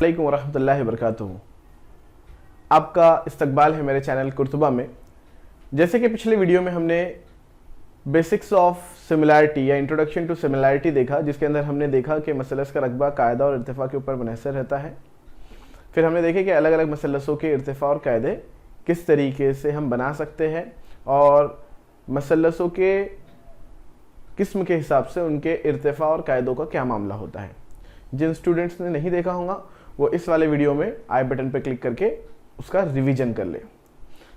अस्सलामुअलैकुम वरहमतुल्लाहि वबरकातुहू। आपका इस्तकबाल है मेरे चैनल कुर्तुबा में। जैसे कि पिछले वीडियो में हमने बेसिक्स ऑफ सिमिलैरिटी या इंट्रोडक्शन टू सिमिलैरिटी देखा, जिसके अंदर हमने देखा कि मसलस का रकबा कायदा और इर्तिफा के ऊपर मुनहसर रहता है। फिर हमने देखे कि अलग अलग मसलसों के इर्तिफा और कायदे किस तरीके से हम बना सकते हैं और मसलसों के किस्म के हिसाब से उनके इर्तिफा और कायदों का क्या मामला होता है। जिन स्टूडेंट्स ने नहीं देखा होगा वो इस वाले वीडियो में आई बटन पर क्लिक करके उसका रिवीजन कर ले।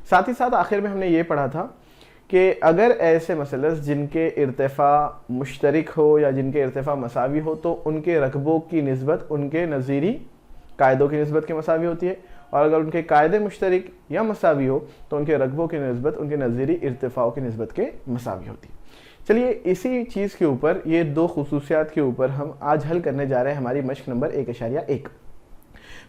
साथ ही साथ आखिर में हमने ये पढ़ा था कि अगर ऐसे मसलस जिनके इर्तिफा मुश्तरक हो या जिनके इर्तिफा मसावी हो तो उनके रकबों की निस्बत उनके नज़ीरी कायदों की निस्बत के मसावी होती है, और अगर उनके कायदे मुश्तरक या मसावी हो तो उनके रकबों की निस्बत उनके नज़ीरी इर्तिफाओं की निस्बत के मसावी होती है। चलिए इसी चीज़ के ऊपर, ये दो खुसूसियात के ऊपर हम आज हल करने जा रहे हैं हमारी मश्क नंबर 1.1।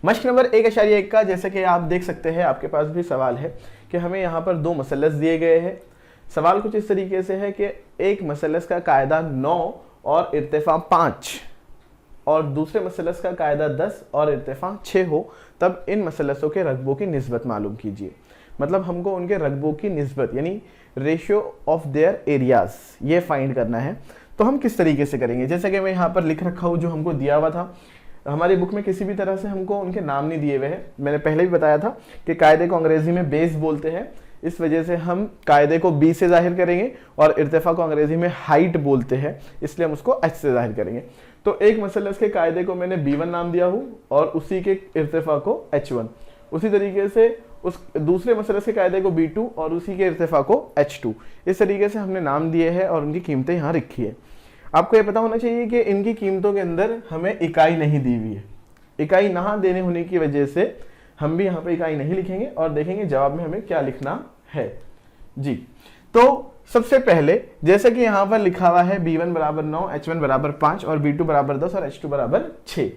मश्क नंबर 1.1 का जैसे कि आप देख सकते हैं, आपके पास भी सवाल है कि हमें यहाँ पर दो मसलस दिए गए हैं। सवाल कुछ इस तरीके से है कि एक मसलस का कायदा 9 और इर्तिफा 5 और दूसरे मसलस का कायदा 10 और इर्तिफा 6 हो, तब इन मसलसों के रकबों की निस्बत मालूम कीजिए। मतलब हमको उनके रकबों की निस्बत यानी रेशियो ऑफ देयर एरियाज ये फाइंड करना है। तो हम किस तरीके से करेंगे, जैसे कि मैं यहाँ पर लिख रखा हूँ जो हमको दिया हुआ था। हमारी बुक में किसी भी तरह से हमको उनके नाम नहीं दिए हुए हैं। मैंने पहले भी बताया था कि कायदे को अंग्रेजी में बेस बोलते हैं, इस वजह से हम कायदे को बी से जाहिर करेंगे, और इर्तिफा को अंग्रेजी में हाइट बोलते हैं, इसलिए हम उसको एच से जाहिर करेंगे। तो एक मसलस के कायदे को मैंने B1 नाम दिया हूँ और उसी के इर्तिफा को H1। उसी तरीके से उस दूसरे मसलस के कायदे को B2 और उसी के इर्तिफा को H2। इस तरीके से हमने नाम दिए हैं और उनकी कीमतें यहाँ रखी है। आपको ये पता होना चाहिए कि इनकी कीमतों के अंदर हमें इकाई नहीं दी हुई है। इकाई ना देने होने की वजह से हम भी यहाँ पे इकाई नहीं लिखेंगे और देखेंगे जवाब में हमें क्या लिखना है जी। तो सबसे पहले जैसे कि यहाँ पर लिखा हुआ है B1 बराबर 9, H1 बराबर 5 और B2 बराबर 10 और H2 बराबर 6।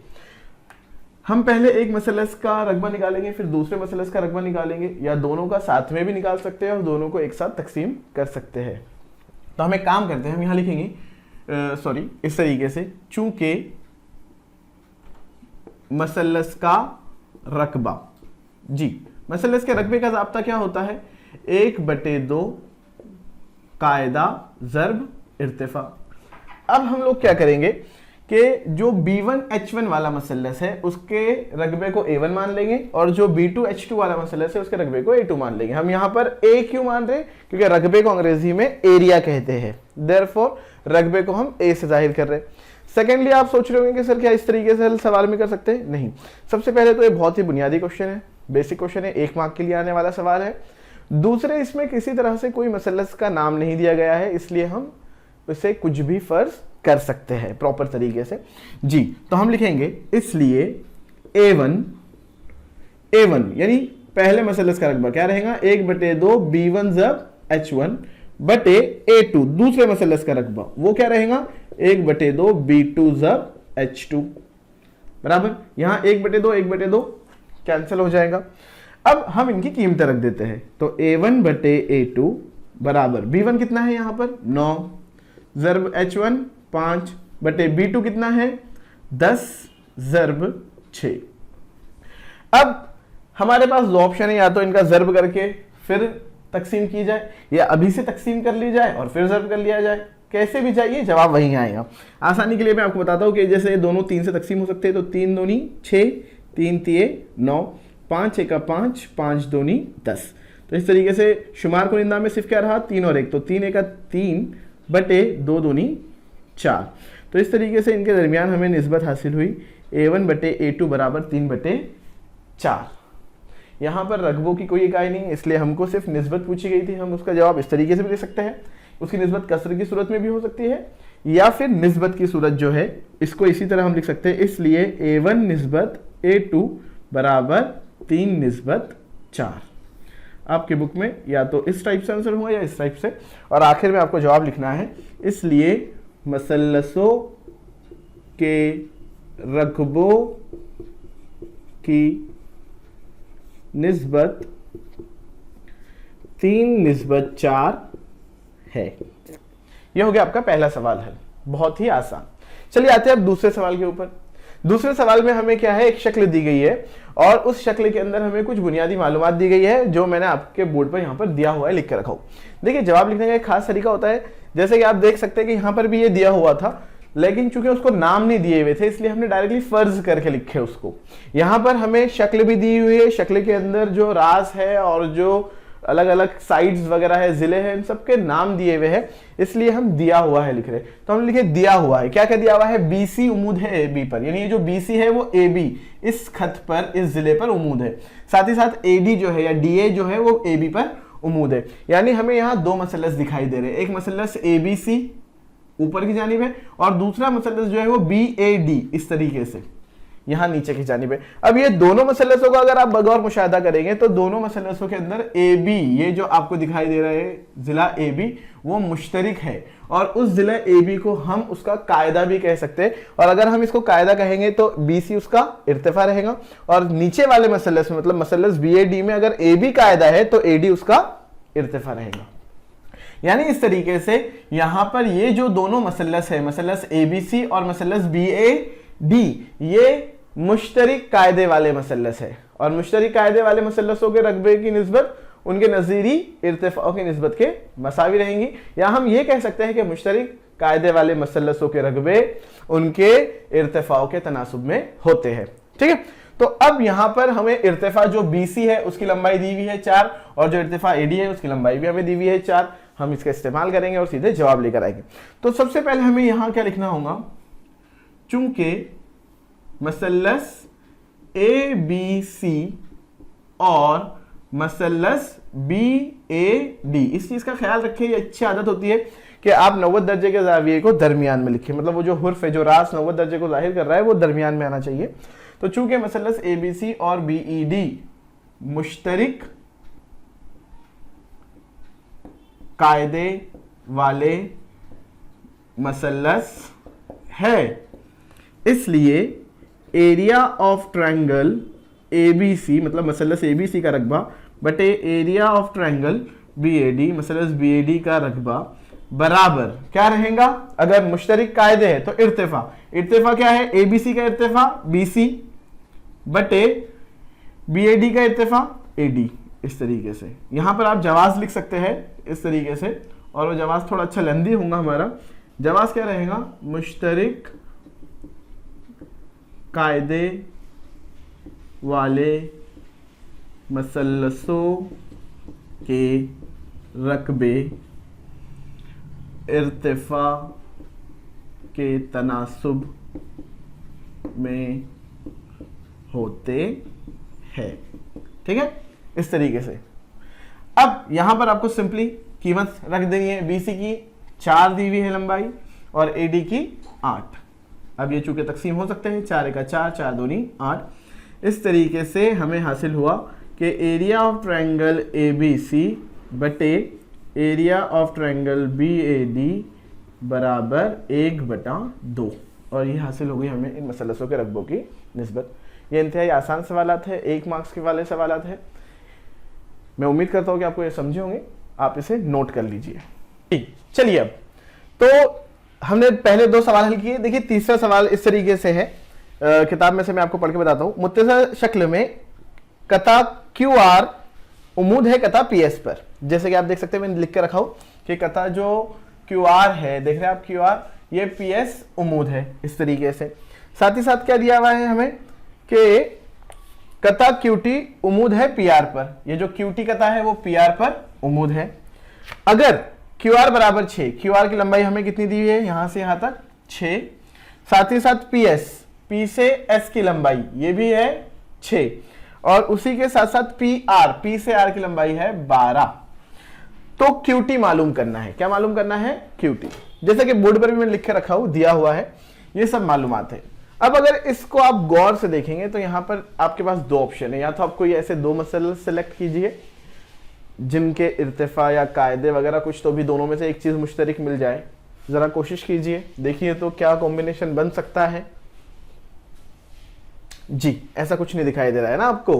हम पहले एक मसलस का रकबा निकालेंगे, फिर दूसरे मसलस का रकबा निकालेंगे, या दोनों का साथ में भी निकाल सकते हैं और दोनों को एक साथ तकसीम कर सकते हैं। तो हम एक काम करते हैं, हम यहाँ लिखेंगे इस तरीके से, चूंकि मसलस का रकबा जी, मसलस के रकबे का ज़ाब्ता क्या होता है, 1/2 कायदा ज़र्ब इर्तिफा। अब हम लोग क्या करेंगे कि जो B1 H1 वाला मसलस है उसके रकबे को A1 मान लेंगे, और जो B2 H2 वाला मसलस है उसके रकबे को A2 मान लेंगे। हम यहाँ पर A क्यों मान रहे हैं, क्योंकि रकबे को अंग्रेजी में एरिया कहते हैं, देयरफॉर रकबे को हम A से जाहिर कर रहे हैं। सेकेंडली आप सोच रहे होंगे कि सर क्या इस तरीके से सवाल में कर सकते हैं? नहीं। सबसे पहले तो ये बहुत ही बुनियादी क्वेश्चन है, बेसिक क्वेश्चन है, 1 मार्क के लिए आने वाला सवाल है। दूसरे, इसमें किसी तरह से कोई मसलस का नाम नहीं दिया गया है, इसलिए हम इसे कुछ भी फर्ज कर सकते हैं प्रॉपर तरीके से जी। तो हम लिखेंगे इसलिए A1 यानी पहले मसलस का रकबा क्या रहेगा, 1/2 B1 ज़ब H1 बटे A2 दूसरे मसलस का रकबा वो क्या रहेगा, 1/2 B2 ज़ब H2 बराबर। यहाँ 1/2 कैंसिल हो जाएगा। अब हम इनकी कीमतें रख देते हैं, तो A1 बटे A2 बराबर B1 कितना है यहाँ पर 9 ज़र्ब H1 5 बटे B2 कितना है 10 ज़र्ब 6। अब हमारे पास दो ऑप्शन है, या तो इनका ज़र्ब करके फिर तकसीम की जाए, या अभी से तकसीम कर ली जाए और फिर ज़र्ब कर लिया जाए। कैसे भी चाहिए जवाब वहीं आएगा। आसानी के लिए मैं आपको बताता हूँ कि जैसे दोनों 3 से तकसीम हो सकते हैं, तो 3 दूनी 6, 3 तिये 9, 5 एका 5, 5 दूनी 10। तो इस तरीके से शुमार को निंदा में सिर्फ क्या रहा, 3 और 1, तो 3 एका 3 बटे 2 दूनी 4। तो इस तरीके से इनके दरमियान हमें निस्बत हासिल हुई A1 बटे A2 बराबर 3/4। यहाँ पर रकबों की कोई इकाई नहीं, इसलिए हमको सिर्फ निस्बत पूछी गई थी। हम उसका जवाब इस तरीके से भी दे सकते हैं, उसकी निस्बत कसर की सूरत में भी हो सकती है, या फिर निस्बत की सूरत जो है इसको इसी तरह हम लिख सकते हैं, इसलिए A1 निस्बत A2 बराबर 3/4। आपके बुक में या तो इस टाइप से आंसर होगा या इस टाइप से, और आखिर में आपको जवाब लिखना है, इसलिए मसलसों के रकबों की निस्बत 3/4 है। यह हो गया आपका पहला सवाल है, बहुत ही आसान। चलिए आते हैं अब दूसरे सवाल के ऊपर। दूसरे सवाल में हमें क्या है, एक शक्ल दी गई है और उस शक्ल के अंदर हमें कुछ बुनियादी मालूमात दी गई है जो मैंने आपके बोर्ड पर यहाँ पर दिया हुआ है, लिख के रखा हूँ। देखिए जवाब लिखने का एक खास तरीका होता है, जैसे कि आप देख सकते हैं कि यहाँ पर भी ये दिया हुआ था, लेकिन चूंकि उसको नाम नहीं दिए हुए थे इसलिए हमने डायरेक्टली फर्ज करके लिखे उसको। यहाँ पर हमें शक्ल भी दी हुई है, शक्ल के अंदर जो रास है और जो अलग अलग साइड्स वगैरह है, जिले हैं, इन सबके नाम दिए हुए हैं, इसलिए हम दिया हुआ है लिख रहे। तो हम लिखे दिया हुआ है, क्या क्या दिया हुआ है, बीसी उमूद है एबी पर, यानी ये जो बीसी है वो एबी इस खत पर, इस जिले पर उमूद है। साथ ही साथ एडी जो है या डीए जो है वो एबी पर उमूद है। यानी हमें यहाँ दो मसलस दिखाई दे रहे हैं, एक मसलस एबीसी ऊपर की जानिब है और दूसरा मसलस जो है वो बीएडी इस तरीके से यहां नीचे की जानिब है। अब ये दोनों मसलसों को अगर आप बगौर मुशाहिदा करेंगे तो दोनों मसलसों के अंदर ए बी, ये जो आपको दिखाई दे रहा है जिला ए बी, वो मुश्तरिक है और उस जिला ए बी को हम उसका कायदा भी कह सकते हैं। और अगर हम इसको कायदा कहेंगे तो बी सी उसका इर्तिफा रहेगा और नीचे वाले मसलस में, मतलब मसलस बी ए डी में अगर ए बी कायदा है तो ए डी उसका इर्तिफा रहेगा। यानी इस तरीके से यहां पर ये जो दोनों मसलस है, मसलस ए बी सी और मसलस बी ए डी, ये मुश्तरिक कायदे वाले मसलस है और मुश्तरिक कायदे वाले मसलसों के रकबे की निस्बत उनके नज़ीरी इर्तिफाओं की निस्बत के मसावी रहेंगी। या हम ये कह सकते हैं कि मुश्तरिक कायदे वाले मसलसों के रकबे उनके इर्तिफाओं के तनासुब में होते हैं। ठीक है, तो अब यहां पर हमें इर्तिफा जो बीसी है उसकी लंबाई दी हुई है 4 और जो इर्तिफा एडी है उसकी लंबाई भी हमें दी हुई है 4। हम इसका इस्तेमाल करेंगे और सीधे जवाब लेकर आएंगे। तो सबसे पहले हमें यहां क्या लिखना होगा, चूंकि मसलस ए बी सी और मसलस बी ए डी, इस चीज का ख्याल रखें, ये अच्छी आदत होती है कि आप 90 दर्जे के जाविये को दरमियान में लिखें, मतलब वो जो हुर्फ है, जो रास 90 दर्जे को जाहिर कर रहा है वो दरमियान में आना चाहिए। तो चूंकि मसलस ए बी सी और बी ई डी मुश्तरिक कायदे वाले मसलस है, इसलिए एरिया ऑफ ट्रायंगल एबीसी, मतलब मसलस एबीसी का रकबा बटे एरिया ऑफ ट्रायंगल बीएडी, मसलस बीएडी का रकबा बराबर क्या रहेगा, अगर मुश्तरिक कायदे है तो इर्तिफा, इर्तिफा क्या है, एबीसी का इर्तिफा बीसी बटे बीएडी का इर्तिफा एडी। इस तरीके से यहां पर आप जवाज लिख सकते हैं इस तरीके से, और वो जवाज थोड़ा अच्छा लंबी होगा हमारा। जवाज क्या रहेगा, मुश्तरिक कायदे वाले मसलसों के रकबे इर्तिफा के तनासुब में होते हैं। ठीक है, इस तरीके से। अब यहां पर आपको सिंपली कीमत रख देनी है, बीसी की 4 दी हुई है लंबाई और एडी की 8। अब ये चूंकि तकसीम हो सकते हैं, 4 का 4, 4 दूनी 8। इस तरीके से हमें हासिल हुआ कि area of triangle A B C बटे area of triangle B A D बराबर 1/2, और ये हासिल हो गई हमें इन मसलसों के रकबों की निस्बत। ये इंतहाई आसान सवालात है, 1 मार्क्स के वाले सवालात है। मैं उम्मीद करता हूँ कि आपको ये समझे होंगे, आप इसे नोट कर लीजिए। ठीक, चलिए अब तो हमने पहले 2 सवाल हल किए। देखिए तीसरा सवाल इस तरीके से है, किताब में से मैं आपको पढ़ के बताता हूँ। मुत्तसिल शक्ल में कता क्यू आर उमूद है कता पी एस पर, जैसे कि आप देख सकते हैं मैंने लिख के रखा हूँ कि कता जो क्यू आर है, देख रहे हैं आप क्यू आर, ये पी एस उमूद है इस तरीके से। साथ ही साथ क्या दिया हुआ है हमें कि कता क्यूटी उमूद है पी आर पर, ये जो क्यूटी कता है वो पी आर पर उमूद है। अगर क्यू आर बराबर 6, क्यू आर की लंबाई हमें कितनी दी हुई है, यहां से यहां तक 6, साथ ही साथ पी एस, पी से एस की लंबाई ये भी है 6, और उसी के साथ साथ पी आर, पी से आर की लंबाई है 12। तो क्यूटी मालूम करना है, क्या मालूम करना है, क्यूटी। जैसे कि बोर्ड पर भी मैंने लिख के रखा हूं, दिया हुआ है, ये सब मालूमात है। अब अगर इसको आप गौर से देखेंगे तो यहां पर आपके पास 2 ऑप्शन है, या तो आपको ये ऐसे 2 मसले सेलेक्ट कीजिए जिनके इर्तिफा या कायदे वगैरह कुछ तो भी दोनों में से एक चीज मुश्तरिक मिल जाए। जरा कोशिश कीजिए, देखिए तो क्या कॉम्बिनेशन बन सकता है। जी ऐसा कुछ नहीं दिखाई दे रहा है ना आपको।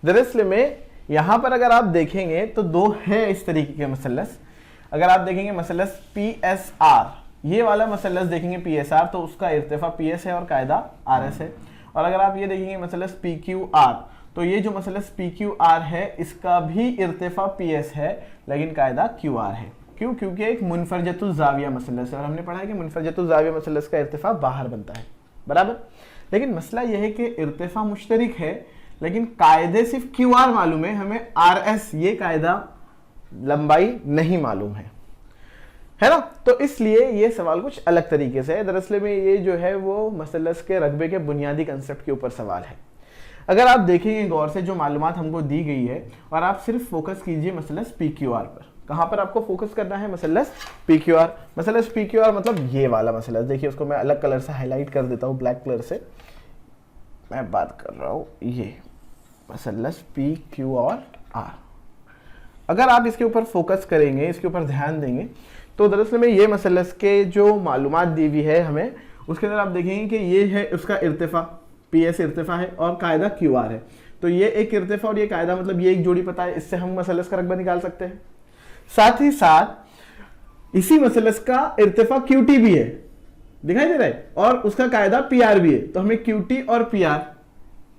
दरअसल में यहां पर अगर आप देखेंगे तो 2 है इस तरीके के मसलस। अगर आप देखेंगे मसलस पी एस आर, ये वाला मसलस देखेंगे PSR तो उसका इर्तिफा PS है और कायदा RS है। और अगर आप ये देखेंगे मसलस PQR तो ये जो मसलस PQR है इसका भी इर्तिफा PS है लेकिन कायदा QR है। क्यों? क्योंकि एक मुनफरजतुल ज़ाविया मसलस है और हमने पढ़ा है कि मुनफरजतुल ज़ाविया मसलस का इर्तिफा बाहर बनता है, बराबर। लेकिन मसला यह है कि इर्तिफा मुश्तरिक है लेकिन कायदे सिर्फ QR मालूम है, हमें RS ये कायदा लंबाई नहीं मालूम है ना। तो इसलिए ये सवाल कुछ अलग तरीके से है। दरअसल में ये जो है वो मसलस के रकबे के बुनियादी कंसेप्ट के ऊपर सवाल है। अगर आप देखेंगे गौर से जो मालूमात हमको दी गई है और आप सिर्फ फोकस कीजिए मसलस PQR पर। कहां पर आपको फोकस करना है? मसलस PQR। मसलस PQR मतलब ये वाला मसलस, देखिए उसको मैं अलग कलर से हाईलाइट कर देता हूं, ब्लैक कलर से मैं बात कर रहा हूं, ये मसलस PQR। अगर आप इसके ऊपर फोकस करेंगे, इसके ऊपर ध्यान देंगे तो दरअसल में ये मसलस के जो मालूमात दी हुई है हमें, उसके अंदर आप देखेंगे कि ये है उसका इर्तिफा, PS इर्तिफा है और कायदा QR है। तो ये एक इर्तिफा और ये कायदा, मतलब ये एक जोड़ी पता है, इससे हम मसलस का रकबा निकाल सकते हैं। साथ ही साथ इसी मसलस का इर्तिफा QT भी है, दिखाई दे रहा है, और उसका कायदा PR भी है। तो हमें QT और PR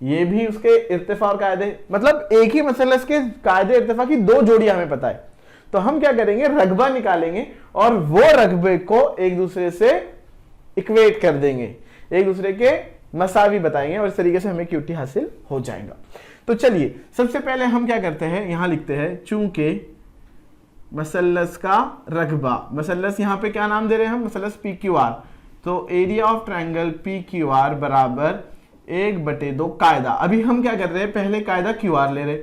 ये भी उसके इर्तिफा और कायदे, मतलब एक ही मसलस के कायदे इर्तिफा की दो जोड़ियां हमें पता है। तो हम क्या करेंगे? रकबा निकालेंगे और वो रकबे को एक दूसरे से इक्वेट कर देंगे, एक दूसरे के मसावी बताएंगे और इस तरीके से हमें QT हासिल हो जाएगा। तो चलिए सबसे पहले हम क्या करते हैं, यहां लिखते हैं चूंकि मसलस का रकबा, मसलस यहां पे क्या नाम दे रहे हैं हम? मसलस PQR। तो एरिया ऑफ ट्रायंगल PQR बराबर 1/2 कायदा। अभी हम क्या कर रहे हैं? पहले कायदा QR ले रहे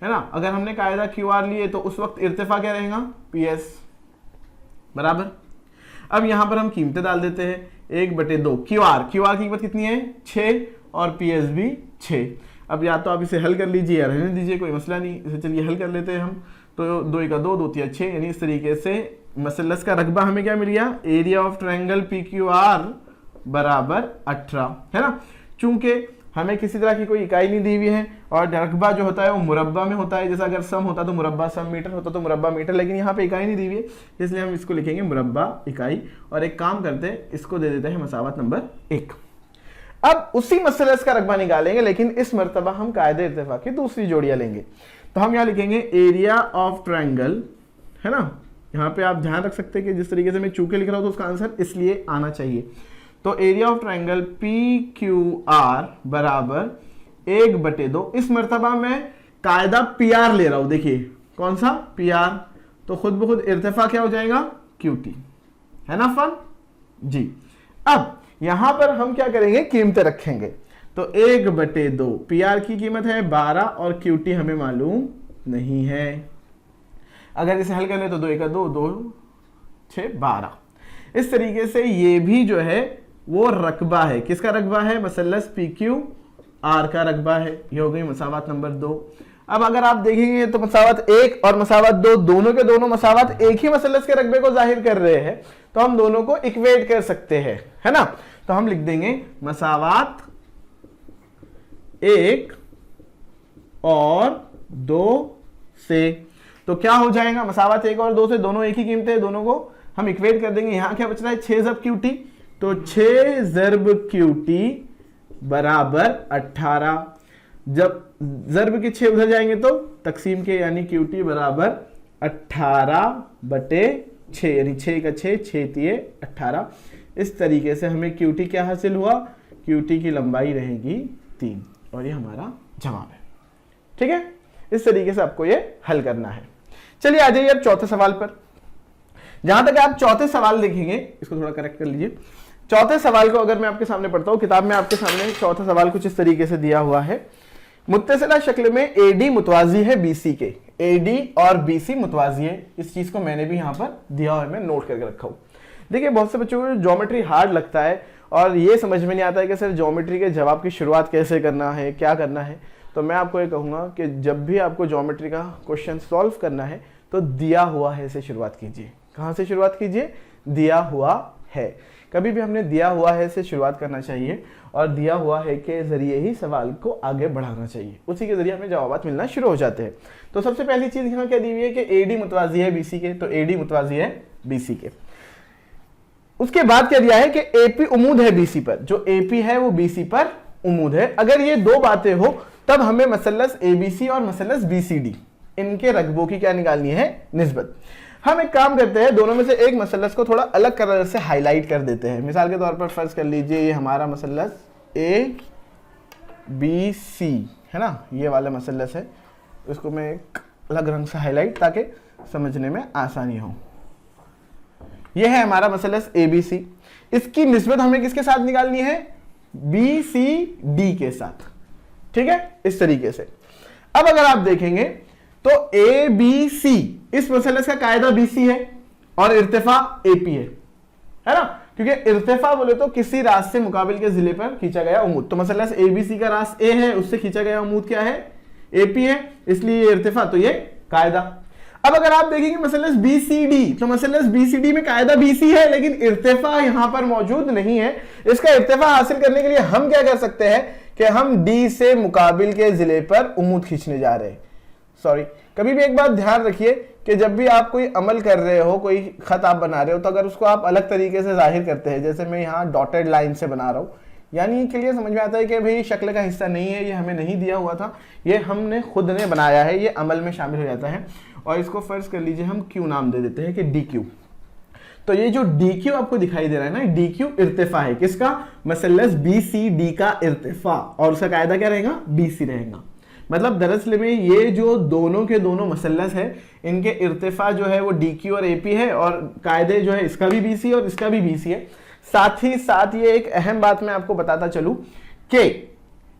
है ना। अगर हमने कायदा QR लिए तो उस वक्त इर्तिफा क्या रहेगा? PS, बराबर। अब यहां पर हम कीमतें डाल देते हैं, 1/2 QR की कीमत कितनी है? 6 और PS भी 6। अब या तो आप इसे हल कर लीजिए या रहने दीजिए, कोई मसला नहीं। इसे चलिए हल कर लेते हैं हम। तो 2 का 2, 2 3 6, यानी इस तरीके से मसलस का रकबा हमें क्या मिल गया? एरिया ऑफ ट्रायंगल PQR बराबर 18, है ना। चूंकि हमें किसी तरह की कोई इकाई नहीं दी हुई है और रकबा जो होता है वो मुरब्बा में होता है, जैसा अगर सम होता तो मुरब्बा सम, मीटर होता तो मुरब्बा मीटर, लेकिन यहाँ पे इकाई नहीं दी हुई है इसलिए हम इसको लिखेंगे मुरब्बा इकाई। और एक काम करते हैं, इसको दे देते हैं मसावत नंबर 1। अब उसी मसलस का रकबा निकालेंगे लेकिन इस मर्तबा हम कायदे इर्तिफा की दूसरी जोड़ियां लेंगे। तो हम यहाँ लिखेंगे एरिया ऑफ ट्रायंगल, है ना। यहाँ पे आप ध्यान रख सकते हैं कि जिस तरीके से मैं चूके लिख रहा हूँ तो उसका आंसर इसलिए आना चाहिए। तो एरिया ऑफ ट्रायंगल PQR बराबर 1/2। इस मर्तबा में कायदा PR ले रहा हूं, देखिए कौन सा? PR। तो खुद ब खुद इर्तिफा क्या हो जाएगा? QT, है ना फन जी। अब यहां पर हम क्या करेंगे? कीमतें रखेंगे। तो 1/2 PR की कीमत है 12 और QT हमें मालूम नहीं है। अगर इसे हल कर ले तो 2 का 2, 2 6 12। इस तरीके से ये भी जो है वो रकबा है। किसका रकबा है? मसलस PQR का रकबा है। ये हो गई मसावत नंबर 2। अब अगर आप देखेंगे तो मसावत 1 और मसावत 2 दोनों के दोनों मसावत एक ही मसलस के रकबे को जाहिर कर रहे हैं, तो हम दोनों को इक्वेट कर सकते हैं, है ना। तो हम लिख देंगे मसावत 1 और 2 से। तो क्या हो जाएगा? मसावत 1 और 2 से, दोनों एक ही कीमतें हैं, दोनों को हम इक्वेट कर देंगे। यहां क्या बच रहा है? 6 ज़ब QT, तो 6 ज़र्ब QT बराबर 18। जब ज़र्ब के 6 उधर जाएंगे तो तकसीम के, यानी QT बराबर 18/6, यानी 6 का 6, 6 तिये 18। इस तरीके से हमें QT क्या हासिल हुआ? QT की लंबाई रहेगी 3 और ये हमारा जवाब है। ठीक है, इस तरीके से आपको ये हल करना है। चलिए आ जाइए अब चौथे सवाल पर। जहां तक आप चौथे सवाल देखेंगे, इसको थोड़ा करेक्ट कर लीजिए। चौथे सवाल को अगर मैं आपके सामने पढ़ता हूं, किताब में आपके सामने चौथा सवाल कुछ इस तरीके से दिया हुआ है। मुत्तसिला शक्ल में AD मुतवाजी है BC के, AD और BC मुतवाजी है। इस चीज को मैंने भी यहां पर दिया हुआ है, मैं नोट करके रखा हूं। देखिए बहुत से बच्चों को ज्योमेट्री हार्ड लगता है और ये समझ में नहीं आता है कि सर ज्योमेट्री के जवाब की शुरुआत कैसे करना है, क्या करना है। तो मैं आपको ये कहूंगा कि जब भी आपको ज्योमेट्री का क्वेश्चन सॉल्व करना है तो दिया हुआ है से शुरुआत कीजिए। कहां से शुरुआत कीजिए? दिया हुआ है। कभी भी हमने दिया हुआ है से शुरुआत करना चाहिए और दिया हुआ है के जरिए ही सवाल को आगे बढ़ाना चाहिए, उसी के जरिए हमें जवाब मिलना शुरू हो जाते हैं। तो सबसे पहली चीज यहाँ क्या दी हुई है कि AD मुतवाजी है BC के, तो AD मुतवाजी है BC के। उसके बाद क्या दिया है कि एपी उमूद है बीसी पर, जो एपी है वो बीसी पर उमूद है। अगर ये दो बातें हो तब हमें मसलस एबीसी और मसलस बीसीडी इनके रकबों की क्या निकालनी है, निस्बत। हम एक काम करते हैं, दोनों में से एक मसलस को थोड़ा अलग कलर से हाईलाइट कर देते हैं। मिसाल के तौर पर फर्ज कर लीजिए ये हमारा मसलस ए बी सी है ना, ये वाला मसलस है, इसको मैं एक अलग रंग से हाईलाइट ताकि समझने में आसानी हो। यह है हमारा मसलस एबीसी, इसकी निस्बत हमें किसके साथ निकालनी है, बी सी डी के साथ, ठीक है, इस तरीके से। अब अगर आप देखेंगे तो ए बी सी इस मसलस का कायदा बीसी है और इर्तिफा एपी है ना, क्योंकि इर्तिफा बोले तो किसी रास से मुकाबिल के जिले पर खींचा गया उमूद, तो मसलस एबीसी का रास ए है, उससे खींचा गया उमूद क्या है, एपी है, इसलिए ये इर्तिफा, तो ये कायदा। अब अगर आप देखेंगे मसलस बीसीडी, तो मसलस बीसीडी में कायदा बीसी है लेकिन इर्तिफा यहां पर मौजूद नहीं है। इसका इर्तिफा हासिल करने के लिए हम क्या कर सकते हैं कि हम डी से मुकाबिल के जिले पर उमूद खींचने जा रहे हैं। सॉरी, कभी भी एक बात ध्यान रखिए कि जब भी आप कोई अमल कर रहे हो, कोई खत आप बना रहे हो, तो अगर उसको आप अलग तरीके से जाहिर करते हैं, जैसे मैं यहाँ डॉटेड लाइन से बना रहा हूँ, यानी के लिए समझ में आता है कि भाई शक्ल का हिस्सा नहीं है, ये हमें नहीं दिया हुआ था, ये हमने खुद ने बनाया है, ये अमल में शामिल हो जाता है। और इसको फर्ज कर लीजिए हम क्यू नाम दे देते हैं कि डी क्यू। तो ये जो डी क्यू आपको दिखाई दे रहा है ना, डी क्यू इर्तिफा है किसका, मसलस बी सी डी का इर्तिफा, और उसका कायदा क्या रहेगा, बी सी रहेगा। मतलब दरअसल में ये जो दोनों के दोनों मसलस है, इनके इर्तिफा जो है वो डी क्यू और एपी है, और कायदे जो है इसका भी बीसी और इसका भी बीसी है। साथ ही साथ ये एक अहम बात मैं आपको बताता चलूं कि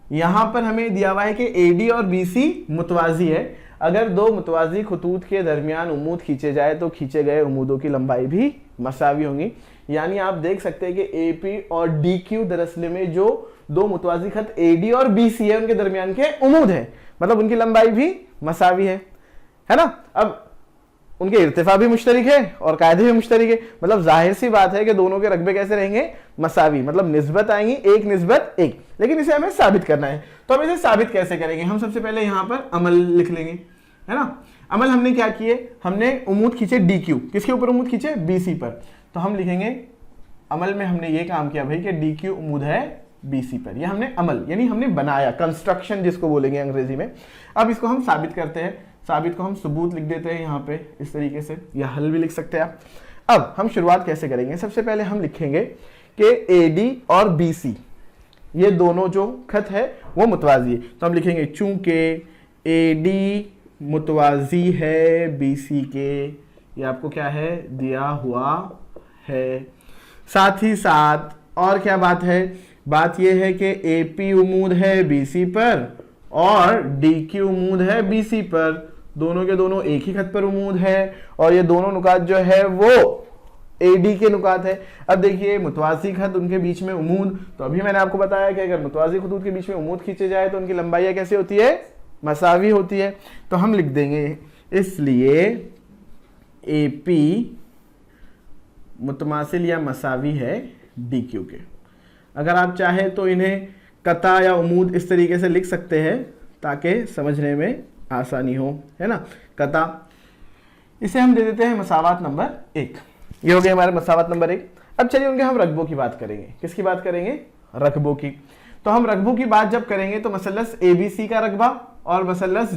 यहां पर हमें दिया हुआ है कि एडी और बीसी मुतवाजी है। अगर दो मुतवाजी खतूत के दरमियान उमूद खींचे जाए तो खींचे गए उमूदों की लंबाई भी मसावी होंगी। यानी आप देख सकते हैं कि एपी और डी क्यू दरअसल में जो दो मुतवाजी खत एडी और बीसी है, उनके दरमियान के उमूद है, मतलब उनकी लंबाई भी मसावी है ना। अब उनके इर्तिफा भी मुश्तरिक है और कायदे भी मुश्तरिक है, मतलब जाहिर सी बात है कि दोनों के रकबे कैसे रहेंगे, मसावी, मतलब निस्बत आएंगी एक निस्बत एक। लेकिन इसे हमें साबित करना है, तो हम इसे साबित कैसे करेंगे, हम सबसे पहले यहां पर अमल लिख लेंगे, है ना। अमल हमने क्या किए, हमने उमूद खींचे डी क्यू, किसके ऊपर उमूद खींचे, बीसी पर। तो हम लिखेंगे अमल में हमने ये काम किया भाई कि डी क्यू उमूद है बीसी पर, यह हमने अमल यानी हमने बनाया, कंस्ट्रक्शन जिसको बोलेंगे अंग्रेजी में। अब इसको हम साबित करते हैं, साबित को हम सबूत लिख देते हैं यहाँ पे इस तरीके से, या हल भी लिख सकते हैं आप। अब हम शुरुआत कैसे करेंगे, सबसे पहले हम लिखेंगे कि एडी और बीसी ये दोनों जो खत है वो मुतवाजी है। तो हम लिखेंगे चूंकि एडी मुतवाजी है बीसी के, ये आपको क्या है दिया हुआ है। साथ ही साथ और क्या बात है, बात यह है कि एपी उमूद है बीसी पर और डीक्यू उमूद है बीसी पर, दोनों के दोनों एक ही खत पर उमूद है, और ये दोनों नुकात जो है वो एडी के नुकात है। अब देखिए मुतवाजी खत, उनके बीच में उमूद, तो अभी मैंने आपको बताया कि अगर मुतवाजी खतूत के बीच में उमूद खींचे जाए तो उनकी लंबाई कैसे होती है, मसावी होती है। तो हम लिख देंगे इसलिए एपी मुतमासिल या मसावी है डी क्यू के। अगर आप चाहे तो इन्हें कता या उमूद इस तरीके से लिख सकते हैं ताकि समझने में आसानी हो, है ना। कता, इसे हम दे देते हैं मसावात नंबर 1। ये हो गया हमारे मसावात नंबर 1। अब चलिए उनके हम रकबों की बात करेंगे। किसकी बात करेंगे, रकबों की। तो हम रकबों की बात जब करेंगे तो मसलस एबीसी का रकबा और मसलस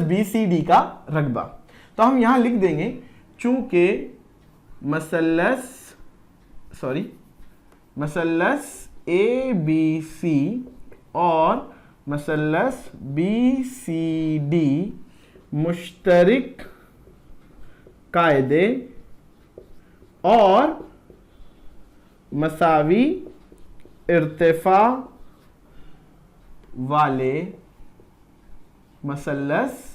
बीसीडी का रकबा। तो हम यहां लिख देंगे चूंकि मसलस ए बी सी और मसलस बी सी डी मुश्तरिक कायदे और मसावी इर्तिफा वाले मसलस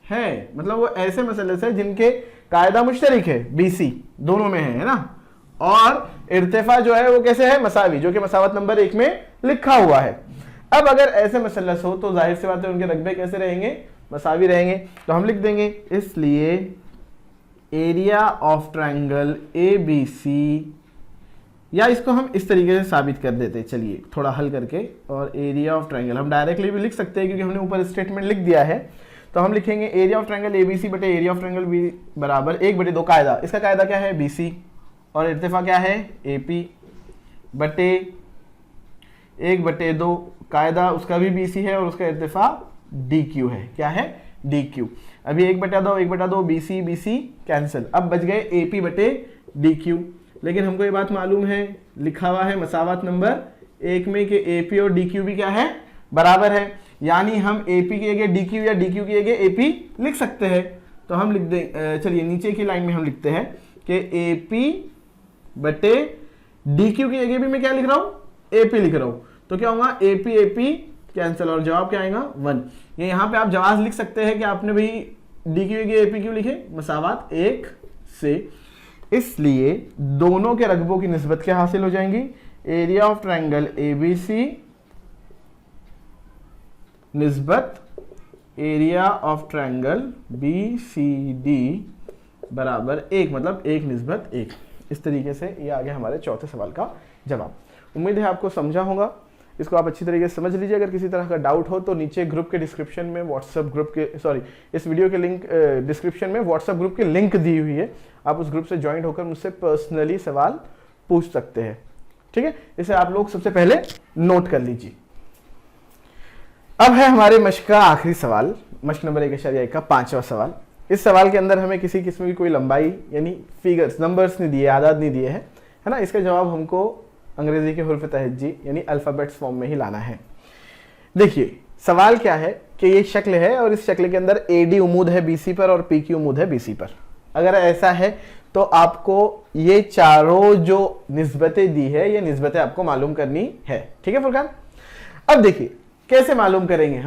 है। मतलब वो ऐसे मसलस है जिनके कायदा मुश्तरिक है, बीसी दोनों में है ना, और इर्तिफा जो है वो कैसे है, मसावी, जो कि मसावत नंबर 1 में लिखा हुआ है। अब अगर ऐसे मसलस हो तो जाहिर सी बात है उनके रकबे कैसे रहेंगे, मसावी रहेंगे। तो हम लिख देंगे इसलिए area of triangle A B C, या इसको हम इस तरीके से साबित कर देते हैं, चलिए थोड़ा हल करके। और एरिया ऑफ ट्रायंगल हम डायरेक्टली भी लिख सकते हैं क्योंकि हमने ऊपर स्टेटमेंट लिख दिया है। तो हम लिखेंगे एरिया ऑफ ट्रायंगल एबीसी बटे एरिया ऑफ ट्रायंगल बी बराबर 1/2 कायदा। इसका कायदा क्या है? बीसी, और इर्तिफा क्या है? एपी बटे 1/2 कायदा उसका भी बीसी है और उसका इर्तिफा डी क्यू है। क्या है? D Q. अभी 1/2 बीसी बीसी कैंसिल, अब बच गए एपी बटे डी क्यू। लेकिन हमको ये बात मालूम है, लिखा हुआ है मसावत नंबर 1 में कि एपी और डी क्यू भी क्या है? बराबर है। यानी हम एपी की जगह डी क्यू या डी क्यू की जगह एपी लिख सकते हैं। तो हम लिख दें, चलिए नीचे की लाइन में हम लिखते हैं कि एपी बटे डी क्यू की जगह भी मैं क्या लिख रहा हूं? एपी लिख रहा हूं। तो क्या होगा? एपी एपी कैंसिल और जवाब क्या आएगा? 1। ये यहां पे आप जवाब लिख सकते हैं कि आपने भाई डी क्यू की एपी क्यों लिखे? मसावत 1 से। इसलिए दोनों के रकबों की निस्बत क्या हासिल हो जाएंगी? एरिया ऑफ ट्रायंगल एबीसी निस्बत एरिया ऑफ ट्रायंगल बीसीडी बराबर 1, मतलब 1 निस्बत 1। इस तरीके से ये आ गया हमारे चौथे सवाल का जवाब। उम्मीद है आपको समझा होगा। इसको आप अच्छी तरीके से समझ लीजिए। अगर किसी तरह का डाउट हो तो नीचे ग्रुप के डिस्क्रिप्शन में व्हाट्सएप ग्रुप के इस वीडियो के लिंक डिस्क्रिप्शन में व्हाट्सएप ग्रुप की लिंक दी हुई है। आप उस ग्रुप से ज्वाइन होकर मुझसे पर्सनली सवाल पूछ सकते हैं। ठीक है, इसे आप लोग सबसे पहले नोट कर लीजिए। अब है हमारे मश्क का आखिरी सवाल, मश्क नंबर 1.1 का 5वां सवाल। इस सवाल के अंदर हमें किसी किस्म की कोई लंबाई यानी फिगर्स नंबर्स नहीं दिए, आदाद नहीं दिए हैं, है ना। इसका जवाब हमको अंग्रेजी के हुर्फ तहज्जी यानी अल्फाबेट्स फॉर्म में ही लाना है। देखिए सवाल क्या है कि ये शक्ल है और इस शक्ल के अंदर एडी उमूद है बीसी पर और पी की उमूद है बीसी पर। अगर ऐसा है तो आपको ये चारों जो निस्बतें दी है ये निस्बतें आपको मालूम करनी है। ठीक है फुरकान, अब देखिए कैसे मालूम करेंगे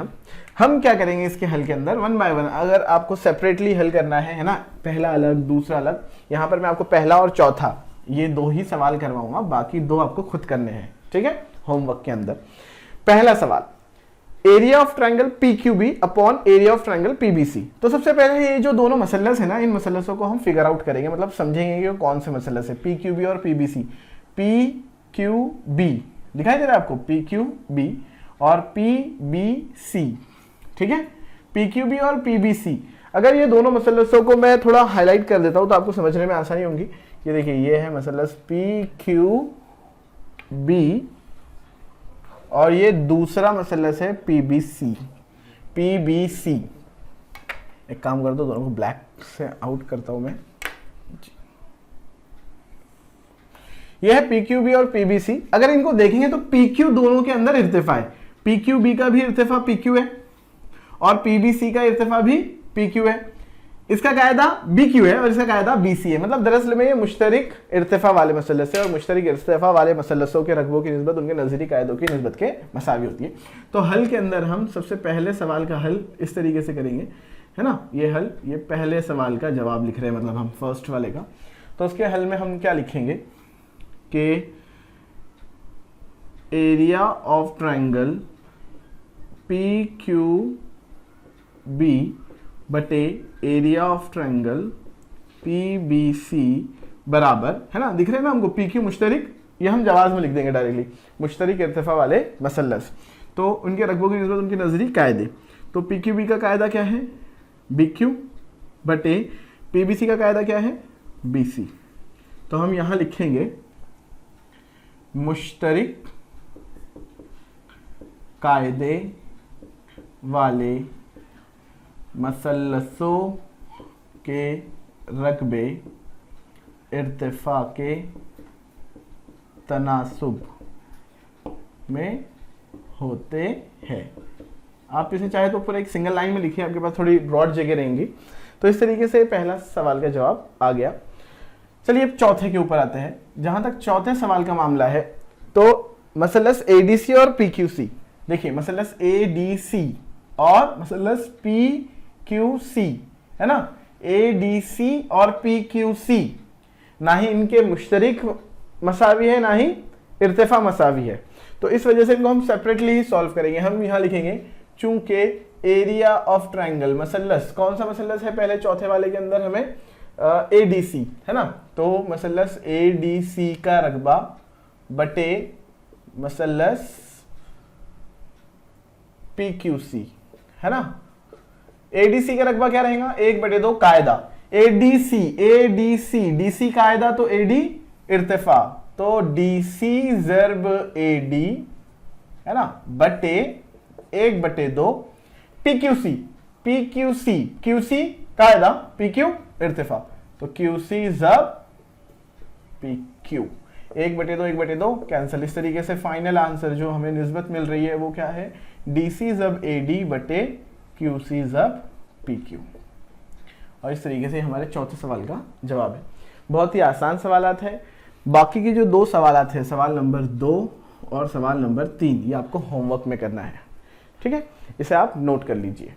हम क्या करेंगे इसके हल के अंदर 1 बाय 1। अगर आपको सेपरेटली हल करना है ना, पहला अलग दूसरा अलग, यहां पर मैं आपको पहला और चौथा ये 2 ही सवाल करवाऊंगा, बाकी 2 आपको खुद करने हैं। ठीक है, होमवर्क के अंदर। पहला सवाल, area of triangle PQB upon area of triangle PBC। तो सबसे पहले ये जो दोनों मसलस है ना, इन मसलसों को हम फिगर आउट करेंगे, मतलब समझेंगे कि कौन से मसलस है PQB और PBC। PQB दिखाई दे रहा है आपको, PQB और PBC। ठीक है, PQB और PBC। अगर ये दोनों मसलसों को मैं थोड़ा हाईलाइट कर देता हूं तो आपको समझने में आसानी होगी। ये देखिए ये है मसलस PQB और ये दूसरा मसलस है PBC। एक काम कर दो, दोनों को ब्लैक से आउट करता हूं मैं। ये है PQB और PBC। अगर इनको देखेंगे तो PQ दोनों के अंदर इर्तिफा है, PQB का भी इर्तिफा PQ है और PBC का इर्तिफा भी PQ है। इसका कायदा BQ है और इसका कायदा BC है। मतलब दरअसल में ये मुश्तरिक इर्तिफा वाले मसलस है और मुश्तरिक इर्तिफा वाले मसलसों के रकबों की निस्बत उनके नज़ीरी कायदों की निस्बत के मसावी होती है। तो हल के अंदर हम सबसे पहले सवाल का हल इस तरीके से करेंगे, है ना। ये हल, ये पहले सवाल का जवाब लिख रहे हैं, मतलब हम फर्स्ट वाले का। तो उसके हल में हम क्या लिखेंगे कि एरिया ऑफ ट्रायंगल PQB बटे एरिया ऑफ ट्रायंगल PBC बराबर, है ना, दिख रहे हैं ना हमको, PQ मुश्तरिक, ये हम जवाब में लिख देंगे डायरेक्टली, मुश्तरिक इर्तिफा वाले मसलस, तो उनके रकबों की निस्बत उनकी नजरी कायदे। तो PQB का कायदा क्या है? BQ बटे PBC का कायदा क्या है? BC। तो हम यहां लिखेंगे मुश्तरिक कायदे वाले मसलसों के रकबे इर्तिफा के तनासुब में होते हैं। आप इसे चाहे तो पूरा एक सिंगल लाइन में लिखिए, आपके पास थोड़ी ब्रॉड जगह रहेंगी। तो इस तरीके से पहला सवाल का जवाब आ गया। चलिए अब चौथे के ऊपर आते हैं। जहां तक चौथे सवाल का मामला है तो मसलस ADC और PQC, देखिए मसलस ADC और मसलस PQC, है ना, ADC और PQC, ना ही इनके मुश्तरिक मसावी है ना ही इर्तिफा मसावी है। तो इस वजह से इनको हम सेपरेटली ही सॉल्व करेंगे। हम यहाँ लिखेंगे चूंकि एरिया ऑफ ट्रायंगल मसलस, कौन सा मसलस है पहले चौथे वाले के अंदर हमें ADC, है ना, तो मसलस ADC का रकबा बटे मसलस PQC, है ना, एडीसी का रकबा क्या रहेगा, 1/2 कायदा, एडीसी डीसी कायदा तो एडी इर्तिफा, तो डीसी ज़र्ब एडी है ना बटे 1/2 पीक्यूसी, पीक्यूसी क्यूसी कायदा पीक्यू इर्तिफा, तो क्यूसी ज़र्ब पीक्यू, 1/2 कैंसिल। इस तरीके से फाइनल आंसर जो हमें निस्बत मिल रही है वो क्या है, डीसी ज़ब एडी बटे क्यूसी ज़ब पीक्यू। और इस तरीके से हमारे चौथे सवाल का जवाब है। बहुत ही आसान सवालात है। बाकी के जो 2 सवालात हैं, सवाल नंबर 2 और सवाल नंबर 3, ये आपको होमवर्क में करना है, ठीक है, इसे आप नोट कर लीजिए।